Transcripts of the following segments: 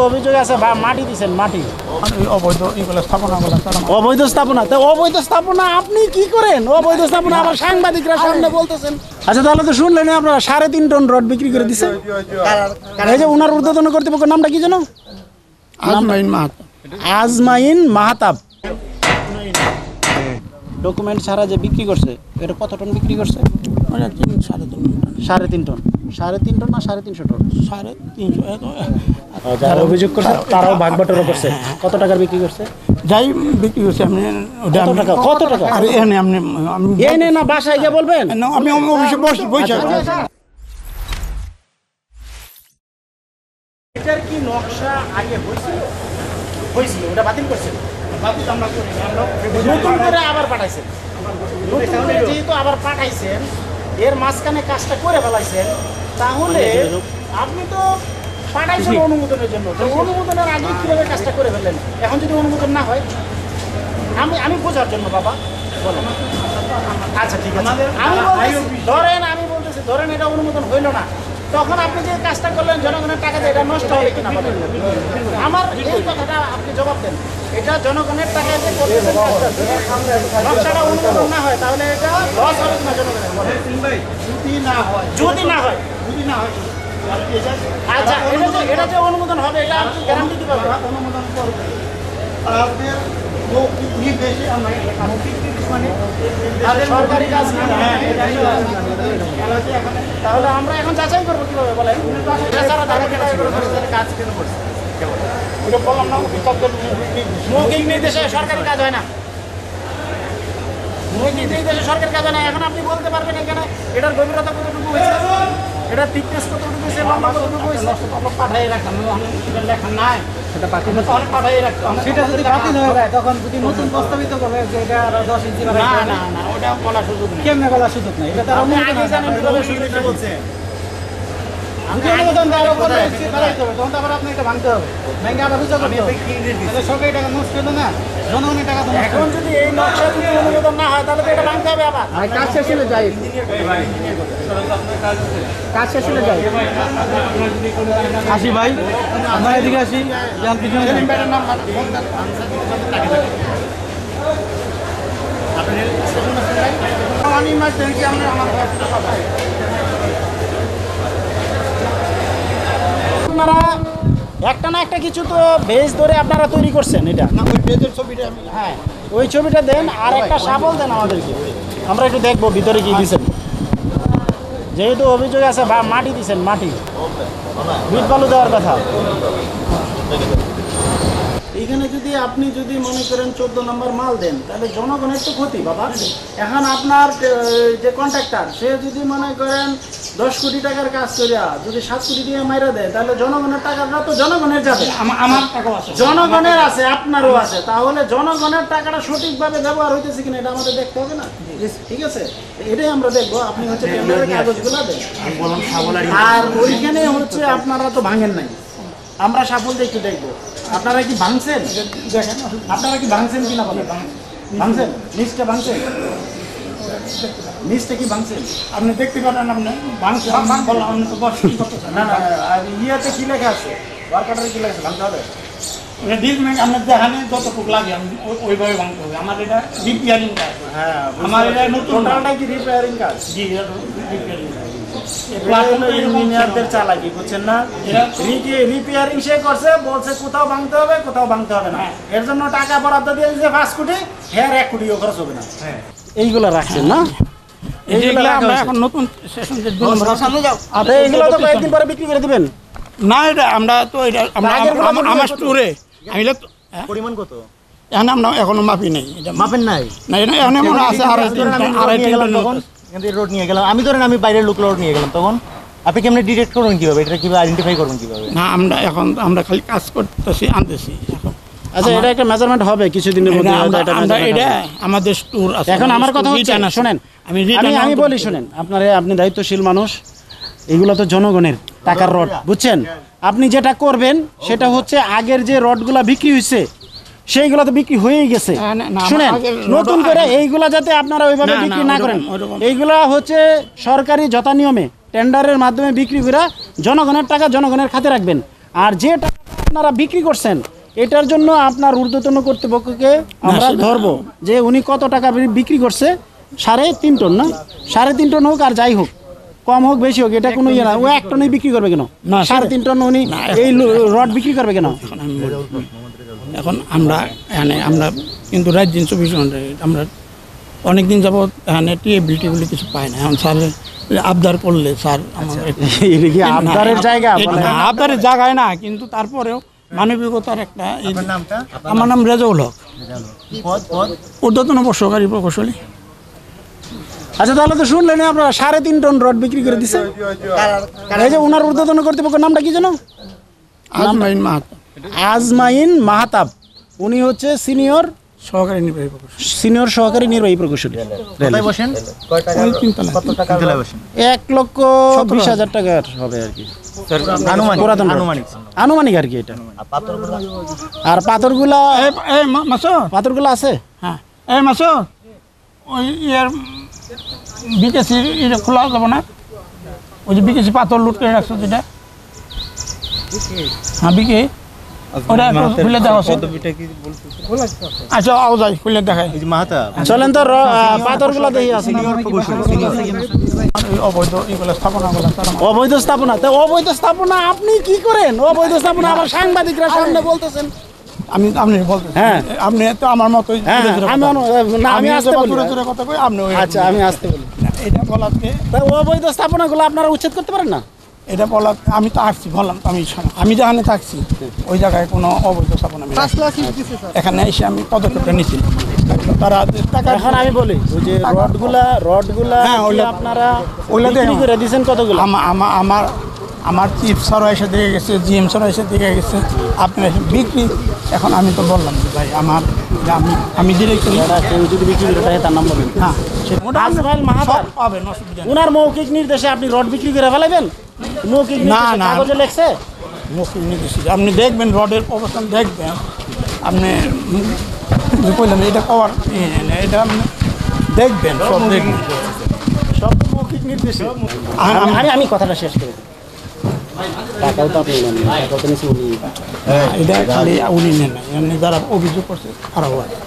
অভিযোগ আছে মাটি দিচ্ছেন, মাটি অবৈধ স্থাপনা তো অবৈধ স্থাপনা আপনি কি করেন? অবৈধ স্থাপনা আবার সাংবাদিকরা সামনে বলতেছেন। আচ্ছা তাহলে তো শুনলেন আপনারা 3.5 টন রড বিক্রি করে দিচ্ছে। এই যে ওনার ঊর্ধ্বতন কর্তৃপক্ষের নামটা কি জানো? আজমাইন মাহাতাব। ডকুমেন্ট ছাড়া যে বিক্রি করছে, এটা কত টন বিক্রি করছে? 3.5 টন। 3.5 টন না 350 টন? 350। যারা অভিযোগ করছে তারাও ভাগ বাটোয়ারা করছে। কত টাকার বিক্রি করছে? যাই বিক্রি করছে আপনি কত টাকা? আরে এনে আপনি এনে না বাসায় গিয়ে বলবেন? আমি অফিসে বসে এটার কি নকশা আগে হয়েছিল? ওটা বাতিল করছেন? বাতিল আমরা করি। নতুন করে আবার পাঠাইছেন। নতুন করে যেহেতু আবার পাঠাইছেন, এর মাঝখানে কাজটা করে ফেলাইছেন, তাহলে আপনি তো পাঠাইছেন অনুমোদনের জন্য। অনুমোদনের আগে কিভাবে কাজটা করে ফেললেন? এখন যদি অনুমোদন না হয়, আমি বোঝার জন্য বাবা বলেন। আচ্ছা ঠিক আছে, আমি বলতেছি ধরেন এটা অনুমোদন হইল না, তখন আপনি যে কাজটা করলেন জনগণের টাকা দিয়ে এটা নষ্ট হবে কিনা বলেন? আমার এই কথাটা আপনি জবাব দেন। এটা জনগণের টাকা দিয়ে করতেছেন, নকশাটা অনুমোদন না হয় তাহলে এটা লস হবে কিনা জনগণের? যদি না হয় আচ্ছা এটা যে অনুমোদন হবে এটা আপনি গ্যারান্টি দিতে পারবেন? অনুমোদন করবে সরকারি কাজ না, তাহলে আমরা এখন যাচাই করবো কিভাবে বলেন? কাজ কেন করছে বললাম না, মৌখিক নির্দেশে সরকারি কাজ হয় না। মৌখিক নির্দেশে সরকারি কাজ হয় না। এখন আপনি বলতে পারবেন এখানে এটার গভীরতা কতটুকু হয়েছে, এটার থিকনেস কতটুকু হয়েছে, লম্বা কতটুকু হয়েছে? পাঠাই রাখতাম, লেখা নাই সেটা পাঠাই রাখতাম। সেটা যদি বাতিল হয়ে যায় তখন যদি নতুন প্রস্তাবিত করবে যে এটা 10 ইঞ্চি না ওটা বলার সুযোগ নেই। কেমনে বলার সুযোগ নেই? এটা তো আপনি আগে জানেন কিভাবে সুযোগটা বলছে। অনুমোদন দেওয়ার উপরে বাড়াইতে হবে, তখন তো আবার আপনি এটা ভাঙতে হবে, ভেঙে আবার বুঝতে হবে। সরকারি টাকা নষ্ট হলো না, জনগণের টাকা। এখন যদি এই নকশা যদি অনুমোদন না হয় তাহলে তো এটা ভাঙতে হবে আবার। কাজ শেষ হলে যাই, কাজ শেষ হলে যাই। আসি ভাই, আমরা এদিকে আসি। আপনারা একটা না একটা কিছু তো বেজ ধরে আপনারা তৈরি করছেন। এটা ওই পেজের ছবিটা আমি, হ্যাঁ ওই ছবিটা দেন, আর একটা শাবল দেন আমাদেরকে, আমরা একটু দেখবো ভিতরে কি দিচ্ছেন। যেহেতু অভিযোগ আছে মাটি দিচ্ছেন, মাটি বিট বালু দেওয়ার কথা। এইখানে যদি আপনি যদি মনে করেন 14 নম্বর মাল দেন তাহলে জনগণের তো ক্ষতি বাবা। এখন আপনার যে কন্ট্রাক্টর সে যদি মনে করেন 10 কোটি টাকার কাজ করিয়া যদি 7 কোটি দিয়ে মাইরা দেয় তাহলে জনগণের টাকাটা তো জনগণের যাবে। আমার টাকাও আছে, জনগণের আছে, আপনারও আছে, তাহলে জনগণের টাকাটা সঠিকভাবে ব্যবহার হইতেছে কিনা এটা আমাদের দেখতে হবে না? ঠিক আছে, এটাই আমরা দেখবো। আপনি হচ্ছে টেন্ডারের কাগজগুলো দেন, আর ওইখানে হচ্ছে আপনারা তো ভাঙেন নাই, আমরা সাফল্য একটু দেখবো। আপনারা কি ভাঙছেন? দেখেন আপনারা কি ভাঙছেন কিনা বলেন। ভাঙছেন? নিচটা ভাঙছেন? নিচটা কি ভাঙছেন? আপনি দেখতে পারেন। আপনি ভাঙছেন বললাম, আপনি তো বস না না, আর ইয়েতে কি লেখা আছে, ওয়ার্কারের কি লেখা আছে? ভাঙতে হবে আপনার দেখানে যতটুকু লাগে আমি ওইভাবে ভাঙতে হবে। আমার এটা রিপেয়ারিং কাজ। হ্যাঁ, আমার এটা নতুন টোটালটাই কি রিপেয়ারিং কাজ? জি, রিপেয়ারিং কাজ। ইঞ্জিনিয়ারদের চালাকি বুঝছেন না? রিপেয়ারিং সে করছে, বলছে কোথাও ভাঙতে হবে কোথাও ভাঙতে হবে না, এর জন্য টাকা বরাদ্দ দিয়ে দিয়েছে 5 কোটি, হ্যাঁ 1 কোটিও খরচ হবে না। এইগুলো রাখছেন না? এইগুলো আমরা এখন নতুন সেশন যে 2 নম্বর সামনে যাও, আর এইগুলো তো কয়েকদিন পরে বিক্রি করে দিবেন না? এটা আমরা তো এটা আমার স্টোরে আমি পরিমাণ কত এখন আমরা এখনো মাপি নেই। এটা মাপেন নাই না, এটা এখন মনে আছে আড়াই তিনটা তখন কিন্তু রোড নিয়ে গেলাম আমি, ধরেন আমি বাইরের লোক রোড নিয়ে গেলাম, তখন আপনি কেমনে ডিটেক্ট করবেন কিভাবে, এটা কিভাবে আইডেন্টিফাই করবেন কিভাবে? না, আমরা খালি কাজ করতেছি, আনতেছি এখন। আচ্ছা, এটা একটা মেজারমেন্ট হবে কিছুদিনের মধ্যে। এটা আমাদের স্টোর আছে। এখন আমার কথা হচ্ছে, শুনেন আমি বলি, শুনেন আপনি দায়িত্বশীল মানুষ, এগুলো তো জনগণের টাকার রড, বুঝছেন? আপনি যেটা করবেন সেটা হচ্ছে আগের যে রডগুলা বিক্রি হয়েছে সেইগুলো তো বিক্রি হয়েই গেছে। শুনেন, নতুন করে এইগুলা যাতে আপনারা ওইভাবে বিক্রি না করেন, এইগুলা হচ্ছে সরকারি যথা নিয়মে টেন্ডারের মাধ্যমে বিক্রি করে জনগণের টাকা জনগণের খাতে রাখবেন। আর যে টাকা আপনারা বিক্রি করছেন, এটার জন্য আপনার ঊর্ধ্বতন কর্তৃপক্ষকে আমরা ধরবো যে উনি কত টাকা বিক্রি করছে। 3.5 টন না, 3.5 টন হোক আর যাই হোক, কম হোক বেশি হোক, এটা কোনো ইয়ে না। ও 1 টনই বিক্রি করবে কেন? 3.5 টন উনি এই রড বিক্রি করবে কেন? এখন আমরা এখানে আমরা কিন্তু রাত দিন 24 ঘন্টা আমরা অনেক দিন যাবত এখানে টিএবিলিটি বলে কিছু পাই না। এখন স্যার আবদার করলে স্যার আবদারের জায়গা, আবদারের জায়গায় না, কিন্তু তারপরেও মানবিকতার একটা। আমার নাম রেজাউল হক, ঊর্ধ্বতন সহকারী প্রকৌশলী। আচ্ছা, তাহলে তো শুনলেন আপনারা 3.5 টন রড বিক্রি করে দিচ্ছে। এই যে ওনার ঊর্ধ্বতন কর্তৃপক্ষের নামটা কি জানো? আজমাইন মাহাতো। আজমাইন মাহাতাব, উনি হচ্ছে সিনিয়র সহকারী নির্বাহী প্রকৌশলী। কোথায় বসেন? কত টাকা বসেন? 1,20,000 টাকার হবে আর কি, আনুমানিক আর কি এটা। আর পাথরগুলা পাথরগুলা আছে। হ্যাঁ, এই মাসো ওই ইয়ার বিকেসি এটা খোলা যাবো না? ওই যে বিকেসি পাথর লুট করে রাখছো যেটা, হ্যাঁ বিকে, ওটা খুলে দেওয়া আছে। আচ্ছা আও যাই খুলে দেখাই। চলেন তো পাথরগুলা দেখি আছে। অবৈধ স্থাপনা, তো অবৈধ স্থাপনা আপনি কি করেন? অবৈধ স্থাপনা আবার সাংবাদিকরা সামনে বলতেছেন। আপনি বলতেন, হ্যাঁ আপনি তো আমার মতো। আমি আসতে বলি, কথা কই আপনি। আচ্ছা, আমি আসতে বলি। এটা বলাতে অবৈধ স্থাপনাগুলো আপনারা উচ্ছেদ করতে পারেন না? এটা বলা আমি তো আসছি, বললাম তো আমি যেখানে থাকছি ওই জায়গায় কোনো অবৈধ স্থাপনা এখানে এসে আমি পদক্ষেপটা নিচ্ছি। তারা এখন আমি বলি, ওই যে রডগুলা আপনারা বিক্রি করে দিয়েছেন কতগুলো? আমার চিফ স্যারও এসে দেখে গেছে, জিএম স্যারও এসে দেখে গেছে, আপনার বিক্রি। এখন আমি তো বললাম যে ভাই আমি ডিরেক্ট কেউ যদি বিক্রি করে থাকে তার নাম বলেন। হ্যাঁ, আজমাইল মাহাতাব পাবেন, অসুবিধা নেই। ওনার মৌখিক নির্দেশে আপনি রড বিক্রি করে ফেলাবেন? মৌখিক নির্দেশে কাগজে লেখছে? মৌখিক নির্দেশে আপনি দেখবেন, রডের অবস্থান দেখবেন। আপনি বললেন এটা পাওয়ার, এটা আপনি দেখবেন, সব দেখবেন, সব মৌখিক নির্দেশে। আমি কথাটা শেষ করে দিই। টাকাও তো আপনি নেন, টাকাও তো নিচে উনি। এটা খালি উনি নেন না, এমনি যারা অভিযোগ করছে তারাও আছে।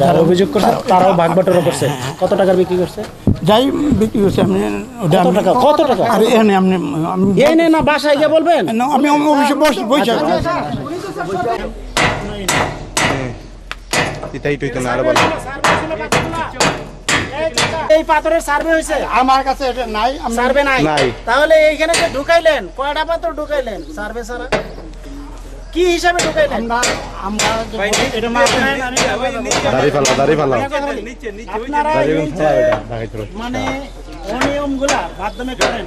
যারা অভিযোগ করছে তারাও ভাগ বাটোয়ারা করছে। কত টাকার বিক্রি করছে? যাই বিক্রি করছে আপনি কত টাকা? আরে এখানে আপনি এই না বাসায় গিয়ে বলবেন। আমি অফিসে বসে এই পাথরের সার্ভে হয়েছে? আমার কাছে এটা নাই। সার্ভে নাই? তাহলে এইখানে যে ঢুকাইলেন, কয়টা পাথর ঢুকাইলেন সার্ভে ছাড়া? কি হিসাবে ঢুকাইলেন? মানে অনিয়মগুলা মাধ্যমে করেন,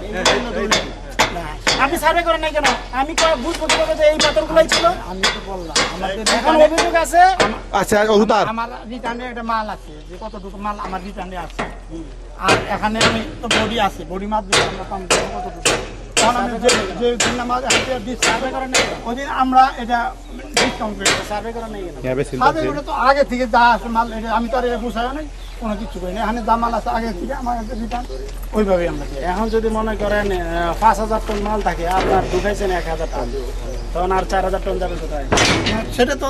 আপনি সার্ভে করেন নাই কেন? আমি বুঝবো কিভাবে যে এই পাথরগুলাই ছিল? আমি তো বললাম এখন অভিযোগ আছে। আচ্ছা, আমার রিটার্নে একটা মাল আছে, যে কতটুকু মাল আমার রিটার্নে আছে। আর এখানে আমি তো বডি আছে, বডি মাছ কতটুকু আমরা এটা ডিসকাউন্ট করে সার্ভে করা নেই। তো আগে থেকে যা আছে মাল, আমি তো আর এটা বুঝাই নাই, কোনো কিছু করি না। এখানে যা মাল আছে আগে থেকে আমার রিটার্ন ওইভাবে আমরা। এখন যদি মনে করেন 5,000 টন মাল থাকে, আপনার ঢুকাইছেন 1,000 টন, তখন আর 4,000 টন যাবে কোথায়? সেটা তো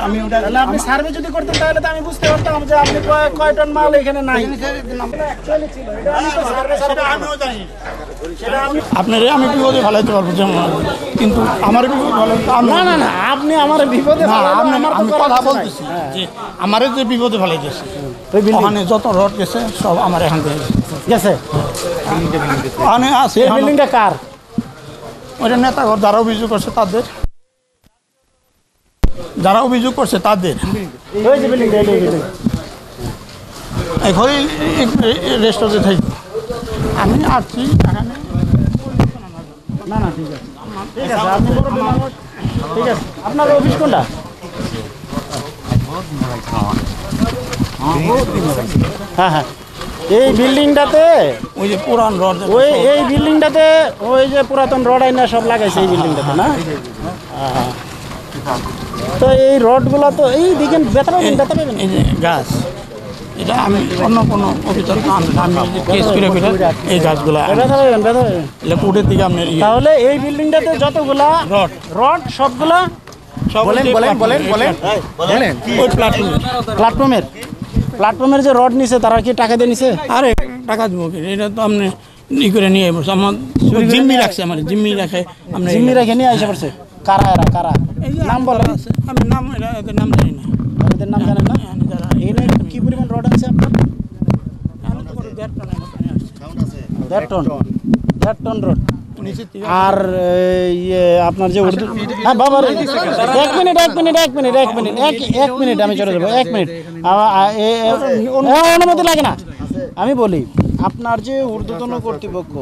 আমি ওটা, তাহলে আপনি সার্ভে যদি করতেন তাহলে তো আমি বুঝতে পারতাম যে আপনি কয় টন মাল এখানে নাই। আপনার আমি বিপদে ফেলাইতে পারবো, যেমন, কিন্তু আমার বিপদ ফেলাইতে না, আপনি আমার বিপদে আমি কথা বলতেছি যে আমার যে বিপদে ফেলাইতেছি, ওখানে যত রড গেছে সব আমার এখান থেকে গেছে। ওখানে আছে। বিল্ডিংটা কার? ওইটা নেতাঘর, যারা অভিযোগ করছে তাদের, এখন রেস্টুরেন্টে থাকি আমি আসছি এখানে। না ঠিক আছে, ঠিক আছে। আপনার অফিস কোনটা? হ্যাঁ, এই বিল্ডিংটাতে ওই যে পুরান রড, এই বিল্ডিংটাতে ওই যে পুরাতন রড আইনা সব লাগাইছে এই বিল্ডিংটাতে না? তো এই রডগুলো তো এই দিকে ব্যথা পাবেন। এই যে গাছ, এটা আমি অন্য কোনো অফিসার আমি কেস করে এই গাছগুলো ব্যথা পাবেন। কোর্টের দিকে আপনার। তাহলে এই বিল্ডিংটাতে যতগুলা রড সবগুলা বলেন বলেন বলেন বলেন বলেন ওই প্ল্যাটফর্মের প্ল্যাটফর্মের যে রড নিছে তারা কি টাকা দিয়ে নিছে? আরে টাকা দেবো কি, এটা তো আপনি ই করে নিয়ে বসে আমার জিম্মি রাখছে, আমার জিম্মি রাখে আপনি জিম্মি রেখে নিয়ে আইসা পড়ছে। কারা এরা কারা? নাম বলেন। আমি নাম এদের নাম জানি না। এদের নাম জানেন না? এই নিয়ে কি পরিমাণ রড আছে আপনার? 1.5 টন। 1.5 ton rod. আর আপনার যে উর্দু, হ্যাঁ বাবা এক মিনিট আমি চলে যাবো, 1 মিনিট অনুমতি লাগে না। আমি বলি আপনার যে ঊর্ধ্বতন কর্তৃপক্ষ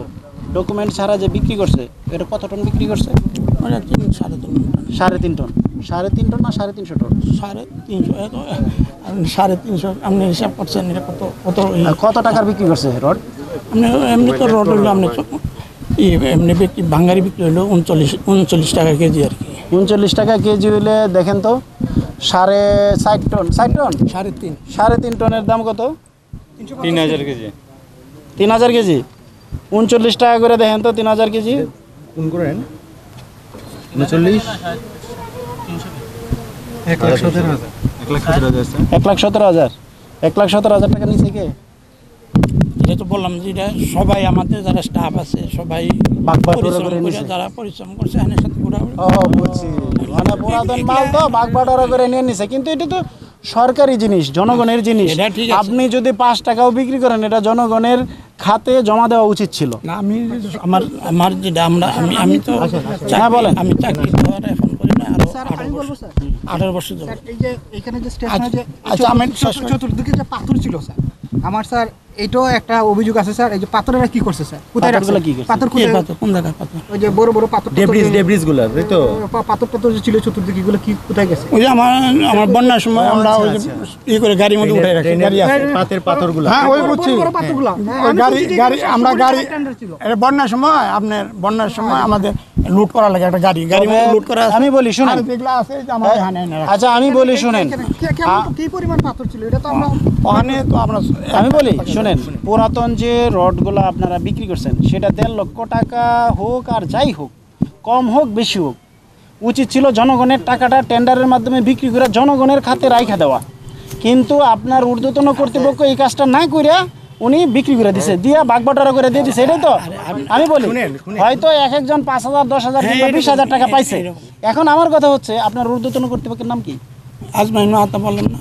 ডকুমেন্ট ছাড়া যে বিক্রি করছে, এটা কত টন বিক্রি করছে? 3.5 টন। 3.5 টন না 350 টন? 350 আপনি হিসাব করছেন, এটা কত টাকার বিক্রি করছে রড? আপনি এমনি তো রড হইলো আপনি এমনি বিক্রি ভাঙ্গারি বিক্রি হইলো 39 টাকা কেজি আর কি। 39 টাকা কেজি হইলে দেখেন তো 4.5 টন, 4 টন 3.5 টনের দাম কত? 3000 কেজি। 3000 কেজি 39 টাকা করে দেখেন তো 3000 কেজি কোন করেন 39 1,17,000 টাকা নিচে কে? এটা তো বললাম যে এটা সবাই আমাদের যারা স্টাফ আছে সবাই যারা পরিশ্রম করছে এখানে সাথে বুঝছি, মানে পুরাতন মাল তো ভাগ বাটোয়ারা করে নিয়ে নিছে, কিন্তু এটা তো সরকারি জিনিস, জনগণের জিনিস। আপনি যদি 5 টাকাও বিক্রি করেন এটা জনগণের খাতে জমা দেওয়া উচিত ছিল না। আমি আমার যেটা আমি তো হ্যাঁ বলেন। আমি চাকরি তো আর এখন করি না, আরো 18 বছর যাবো। এই যে এখানে যে স্টেশনে যে আচ্ছা আমি চতুর্দিকে যে পাথর ছিল স্যার, আমার স্যার এটাও একটা অভিযোগ আছে স্যার। এই যে পাথরেরা কি করছে স্যার? কোথায় রাখছে পাথর? কোন জায়গায় পাথর? ওই যে বড় বড় পাথর, ডেব্রিজ গুলো তাই তো, পাথর যে ছিল চতুর্দিকে, এগুলো কি কোথায় গেছে? ওই যে আমার বন্যার সময় আমরা ওই যে করে গাড়ির মধ্যে উঠাই রাখি, গাড়ি আছে পাথরগুলো। হ্যাঁ ওই বুঝছি, গাড়ি আমরা গাড়ি এটা বন্যার সময় আমাদের লুট করা লাগে একটা গাড়ি মধ্যে লুট করা। আমি বলি শুনেন, যেগুলো আছে যে আমাদের এখানে আচ্ছা আমি বলি শুনেন, কি পরিমাণ পাথর ছিল এটা তো আমরা ওখানে তো আমরা আমি বলি শুনেন, পুরাতন যে রডগুলো আপনারা বিক্রি করছেন সেটা 1.5 লক্ষ টাকা হোক আর যাই হোক, কম হোক বেশি হোক, উচিত ছিল জনগণের টাকাটা টেন্ডারের মাধ্যমে বিক্রি করে জনগণের খাতে রাইখা দেওয়া। কিন্তু আপনার ঊর্ধ্বতন কর্তৃপক্ষ এই কাজটা না করিয়া উনি বিক্রি করে দিছে, দিয়া বাগবাটোয়ারা করে দিয়ে দিছে। এটাই তো আমি বলি, হয়তো এক একজন 5,000 10,000 কিংবা 20,000 টাকা পাইছে। এখন আমার কথা হচ্ছে আপনার ঊর্ধ্বতন কর্তৃপক্ষের নাম কি? আজমাইন মাহাতা বললেন না?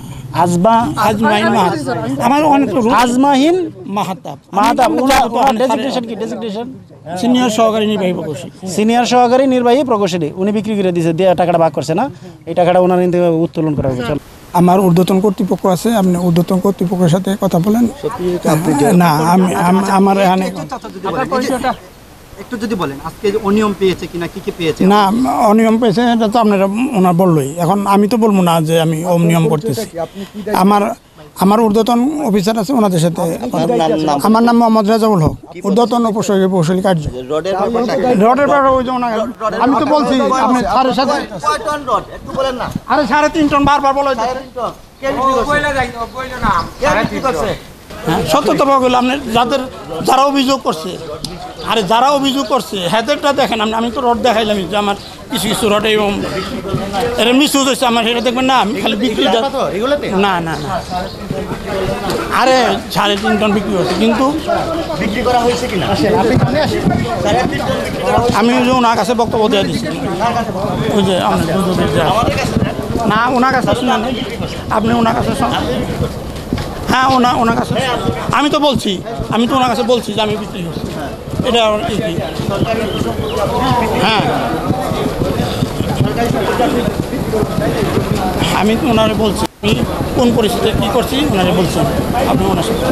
আজমাইন মাহাতা, আমার অনেক আজমাইন মাহাতা ডেজিগনেশন কি? ডেজিগনেশন সিনিয়র সহকারী নির্বাহী প্রকৌশলী। সিনিয়র সহকারী নির্বাহী প্রকৌশলী উনি বিক্রি করে দিয়েছে, দিয়ে টাকাটা ভাগ করছে না, এই টাকাটা ওনার থেকে উত্তোলন করা হবে। আমার ঊর্ধ্বতন কর্তৃপক্ষ আছে, আপনি ঊর্ধ্বতন কর্তৃপক্ষের সাথে কথা বলেন না। আমার এখানে একটু যদি বলেন আজকে অনিয়ম পেয়েছে কিনা, কি কি পেয়েছে? না অনিয়ম পেয়েছে এটা তো আপনারা ওনার বললোই, এখন আমি তো বলবো না যে আমি অনিয়ম করতেছি। আমার ঊর্ধ্বতন অফিসার আছে ওনাদের সাথে। আমার নাম মোহাম্মদ রেজাউল হক, ঊর্ধ্বতন প্রকৌশলী কার্য। রডের ব্যাপারে ওই যে আমি তো বলছি আপনি সাড়ে সাথে আরে 3.5 টন বারবার বলে সত্যতা গেল আপনি যারা অভিযোগ করছে, আরে যারা অভিযোগ করছে হেদেরটা দেখেন। আমি তো রড দেখাইলাম যে আমার কিছু রড এবং এটা মিসইউজ হচ্ছে আমার, সেটা দেখবেন না। আমি খালি বিক্রি না না না আরে 3.5 টন বিক্রি হচ্ছে, কিন্তু বিক্রি করা হয়েছে কিনা আমি যে ওনার কাছে বক্তব্য দিয়ে দিচ্ছি, ওই যে না ওনার কাছে শুনেন, আপনি ওনার কাছে হ্যাঁ ওনার কাছে আমি তো ওনার কাছে বলছি যে আমি বিক্রি করছি, এটা হ্যাঁ আমি তো ওনারে বলছি আমি কোন পরিস্থিতিতে কী করছি ওনারে বলছি, আপনি ওনার সাথে